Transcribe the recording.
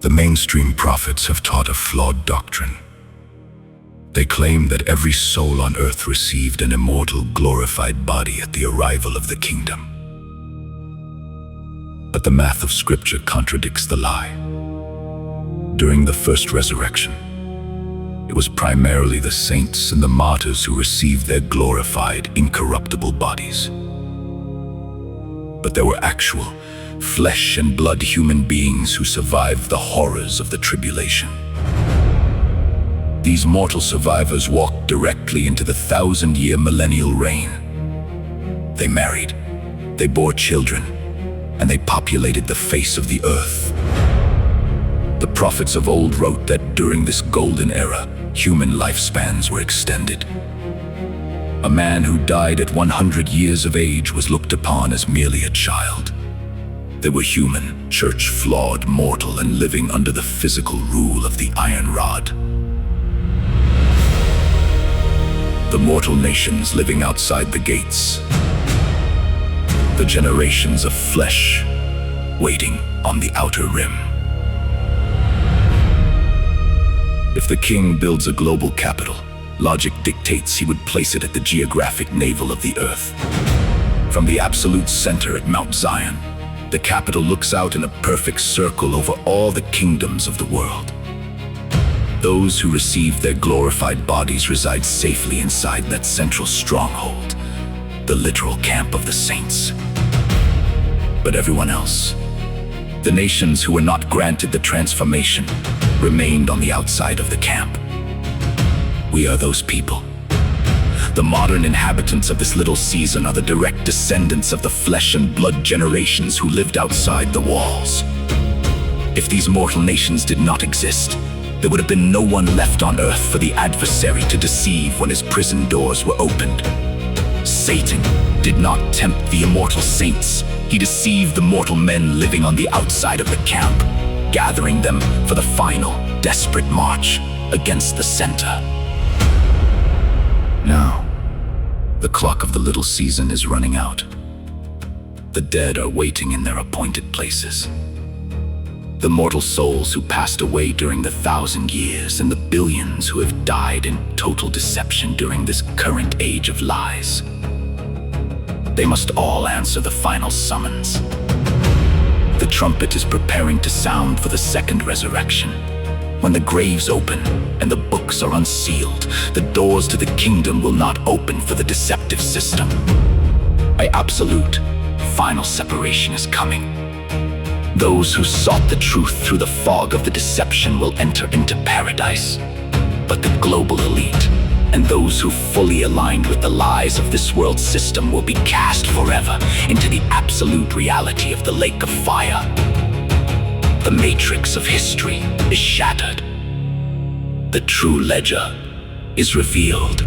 The mainstream prophets have taught a flawed doctrine. They claim that every soul on earth received an immortal, glorified body at the arrival of the kingdom. But the math of Scripture contradicts the lie. During the first resurrection, it was primarily the saints and the martyrs who received their glorified, incorruptible bodies. But there were actual, flesh and blood human beings who survived the horrors of the tribulation. These mortal survivors walked directly into the 1,000-year millennial reign. They married, they bore children, and they populated the face of the earth. The prophets of old wrote that during this golden era, human lifespans were extended. A man who died at 100 years of age was looked upon as merely a child. They were human, church-flawed, mortal, and living under the physical rule of the iron rod. The mortal nations living outside the gates. The generations of flesh waiting on the outer rim. If the king builds a global capital, logic dictates he would place it at the geographic navel of the earth. From the absolute center at Mount Zion, the capital looks out in a perfect circle over all the kingdoms of the world. Those who received their glorified bodies reside safely inside that central stronghold, the literal camp of the saints. But everyone else, the nations who were not granted the transformation, remained on the outside of the camp. We are those people. The modern inhabitants of this little season are the direct descendants of the flesh and blood generations who lived outside the walls. If these mortal nations did not exist, there would have been no one left on earth for the adversary to deceive when his prison doors were opened. Satan did not tempt the immortal saints. He deceived the mortal men living on the outside of the camp, gathering them for the final, desperate march against the center. Now, the clock of the little season is running out. The dead are waiting in their appointed places. The mortal souls who passed away during the 1,000 years and the billions who have died in total deception during this current age of lies. They must all answer the final summons. The trumpet is preparing to sound for the second resurrection. When the graves open and the books are unsealed, the doors to the kingdom will not open for the deceptive system. An absolute, final separation is coming. Those who sought the truth through the fog of the deception will enter into paradise. But the global elite and those who fully aligned with the lies of this world system will be cast forever into the absolute reality of the lake of fire. The matrix of history is shattered. The true ledger is revealed.